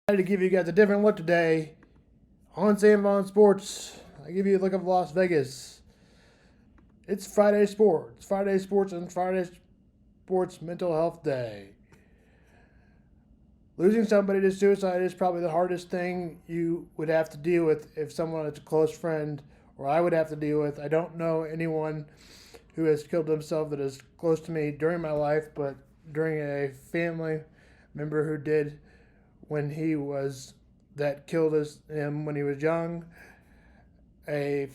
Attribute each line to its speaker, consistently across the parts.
Speaker 1: To give you guys a different look today on Sam Vaughn Sports. I give you a look of Las Vegas. It's Friday Sports. Friday Sports and Friday Sports Mental Health Day. Losing somebody to suicide is probably the hardest thing you would have to deal with if someone is a close friend, or I would have to deal with. I don't know anyone who has killed themselves that is close to me during my life, but during a family member who did when he was, that killed him when he was young. A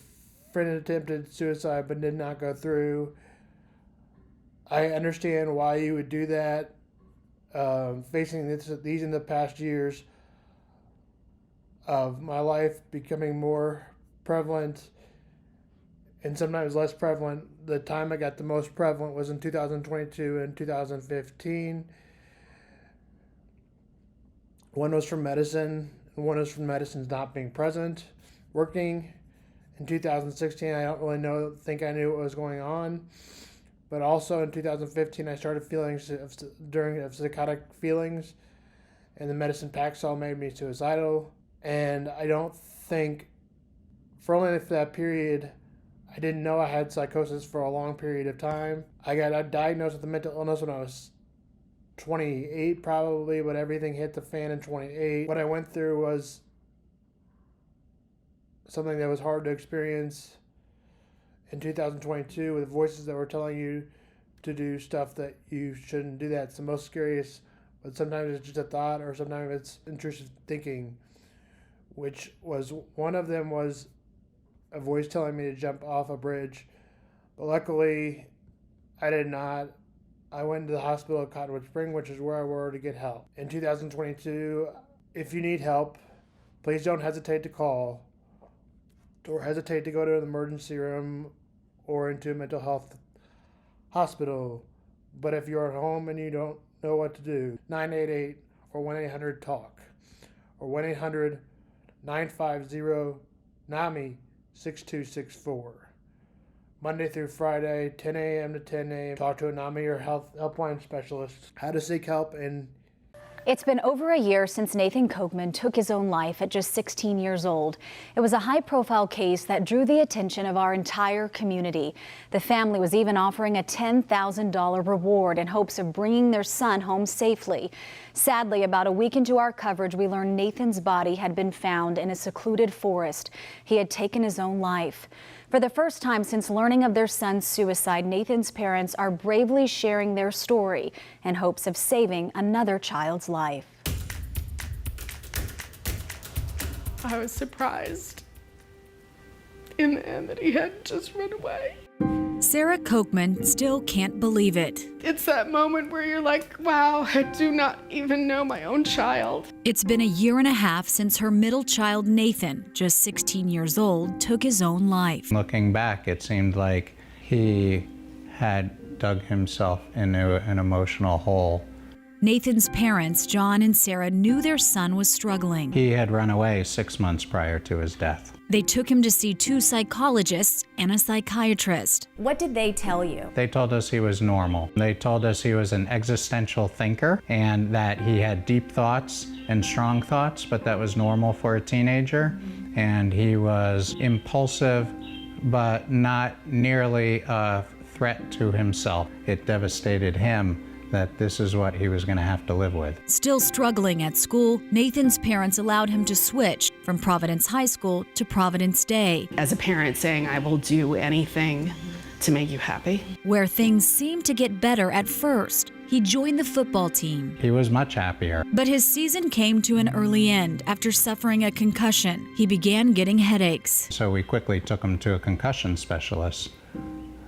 Speaker 1: friend attempted suicide but did not go through. I understand why you would do that. Facing these in the past years of my life becoming more prevalent and sometimes less prevalent. The time I got the most prevalent was in 2022 and 2015. One was from medicine, and one was from medicine's not being present, working. In 2016, I don't really think I knew what was going on. But also in 2015, I started feeling psychotic feelings, and the medicine Paxil made me suicidal. And I don't think, for that period, I didn't know I had psychosis for a long period of time. I got diagnosed with a mental illness when I was 28 probably, but everything hit the fan in 28. What I went through was something that was hard to experience in 2022 with voices that were telling you to do stuff that you shouldn't do. That's the most scariest, but sometimes it's just a thought, or sometimes it's intrusive thinking, which was one of them was a voice telling me to jump off a bridge, but luckily I did not. I went to the hospital at Cottonwood Spring, which is where I were to get help. In 2022, if you need help, please don't hesitate to call or hesitate to go to an emergency room or into a mental health hospital. But if you're at home and you don't know what to do, 988 or 1-800-TALK or 1-800-950-NAMI 6264. Monday through Friday, 10 a.m. to 10 a.m. Talk to a NAMI or helpline specialist. How to seek help. And
Speaker 2: it's been over a year since Nathan Kochman took his own life at just 16 years old. It was a high-profile case that drew the attention of our entire community. The family was even offering a $10,000 reward in hopes of bringing their son home safely. Sadly, about a week into our coverage, we learned Nathan's body had been found in a secluded forest. He had taken his own life. For the first time since learning of their son's suicide, Nathan's parents are bravely sharing their story in hopes of saving another child's life.
Speaker 3: I was surprised in the end that he had just run away.
Speaker 4: Sarah Kochman still can't believe it.
Speaker 3: It's that moment where you're like, wow, I do not even know my own child.
Speaker 4: It's been a year and a half since her middle child, Nathan, just 16 years old, took his own life.
Speaker 5: Looking back, it seemed like he had dug himself into an emotional hole.
Speaker 4: Nathan's parents, John and Sarah, knew their son was struggling.
Speaker 5: He had run away 6 months prior to his death.
Speaker 4: They took him to see 2 psychologists and a psychiatrist.
Speaker 2: What did they tell you?
Speaker 5: They told us he was normal. They told us he was an existential thinker and that he had deep thoughts and strong thoughts, but that was normal for a teenager. And he was impulsive, but not nearly a threat to himself. It devastated him that this is what he was going to have to live with.
Speaker 4: Still struggling at school, Nathan's parents allowed him to switch from Providence High School to Providence Day.
Speaker 3: As a parent saying, I will do anything to make you happy.
Speaker 4: Where things seemed to get better at first, he joined the football team.
Speaker 5: He was much happier.
Speaker 4: But his season came to an early end after suffering a concussion. He began getting headaches.
Speaker 5: So we quickly took him to a concussion specialist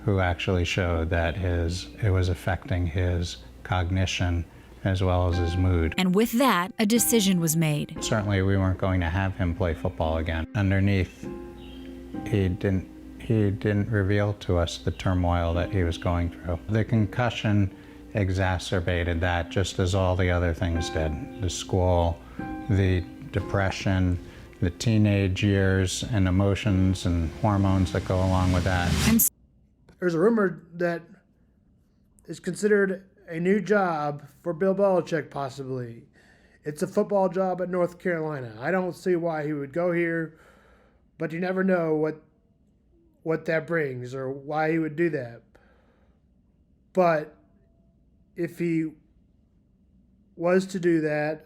Speaker 5: who actually showed that it was affecting his cognition as well as his mood.
Speaker 4: And with that, a decision was made.
Speaker 5: Certainly we weren't going to have him play football again. Underneath, he didn't reveal to us the turmoil that he was going through. The concussion exacerbated that, just as all the other things did. The school, the depression, the teenage years and emotions and hormones that go along with that.
Speaker 1: There's a rumor that is considered a new job for Bill Belichick, possibly. It's a football job at North Carolina. I don't see why he would go here, but you never know what that brings or why he would do that. But if he was to do that,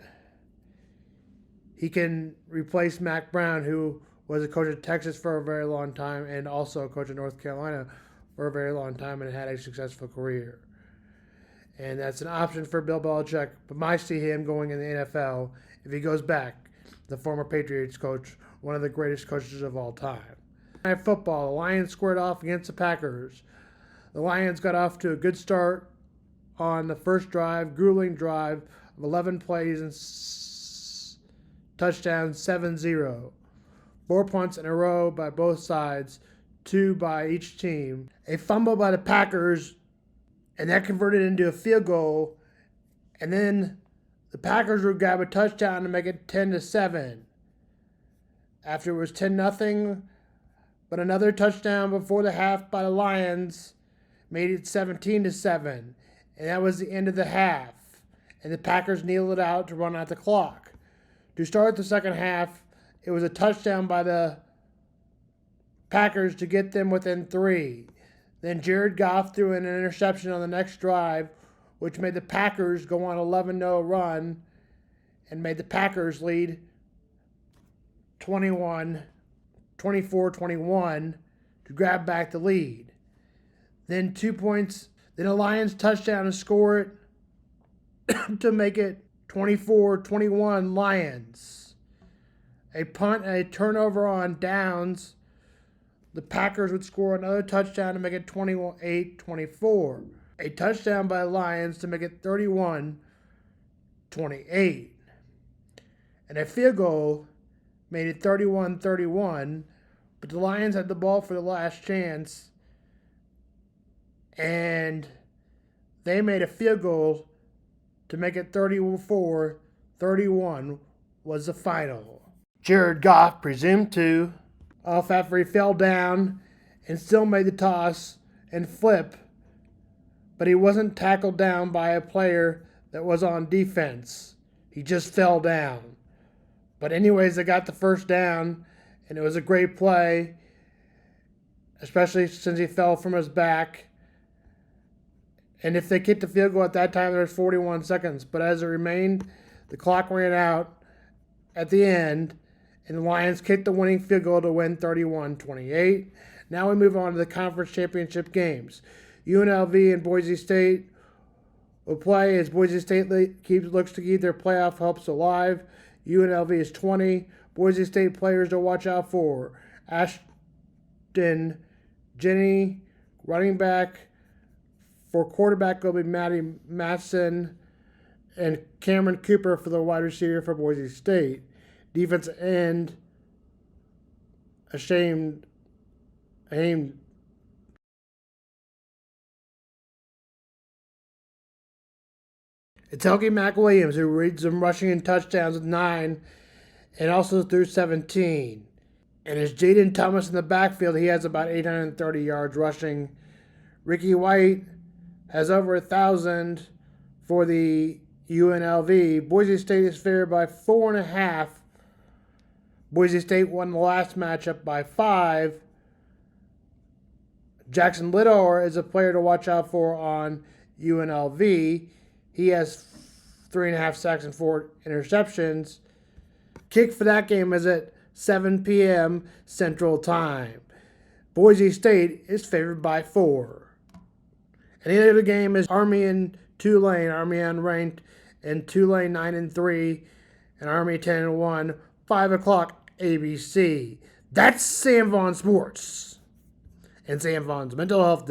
Speaker 1: he can replace Mac Brown, who was a coach at Texas for a very long time and also a coach at North Carolina for a very long time and had a successful career. And that's an option for Bill Belichick, but I see him going in the NFL if he goes back, the former Patriots coach, one of the greatest coaches of all time. Night football, the Lions squared off against the Packers. The Lions got off to a good start on the first drive, grueling drive of 11 plays and touchdowns, 7-0. 4 punts in a row by both sides, 2 by each team. A fumble by the Packers, and that converted into a field goal. And then the Packers would grab a touchdown to make it 10-7. After it was 10-0, but another touchdown before the half by the Lions made it 17-7. And that was the end of the half. And the Packers kneeled it out to run out the clock. To start the second half, it was a touchdown by the Packers to get them within 3. Then Jared Goff threw in an interception on the next drive, which made the Packers go on an 11-0 run and made the Packers lead 24-21 to grab back the lead. Then 2 points, then a Lions touchdown to score it to make it 24-21 Lions. A punt and a turnover on downs. The Packers would score another touchdown to make it 28-24. A touchdown by the Lions to make it 31-28. And a field goal made it 31-31, but the Lions had the ball for the last chance, and they made a field goal to make it 34-31 was the final. Jared Goff presumed to off after he fell down and still made the toss and flip, but he wasn't tackled down by a player that was on defense. He just fell down. But anyways, they got the first down, and it was a great play, especially since he fell from his back. And if they kicked the field goal at that time, there was 41 seconds. But as it remained, the clock ran out at the end, and the Lions kicked the winning field goal to win 31-28. Now we move on to the conference championship games. UNLV and Boise State will play as Boise State looks to keep their playoff hopes alive. UNLV is 20. Boise State players to watch out for: Ashton Jenny, running back. For quarterback will be Matty Matson, and Cameron Cooper for the wide receiver for Boise State. Defensive end, It's Helgi Mack Williams, who leads them rushing in touchdowns with 9 and also threw 17. And as Jaden Thomas in the backfield, he has about 830 yards rushing. Ricky White has over 1,000 for the UNLV. Boise State is favored by 4.5. Boise State won the last matchup by 5. Jackson Liddor is a player to watch out for on UNLV. He has 3.5 sacks and 4 interceptions. Kick for that game is at 7 p.m. Central Time. Boise State is favored by 4. And the other game is Army and Tulane. Army unranked, and Tulane 9-3, and Army 10-1. 5 o'clock ABC. That's Sam Vaughn Sports and Sam Vaughn's Mental Health Day.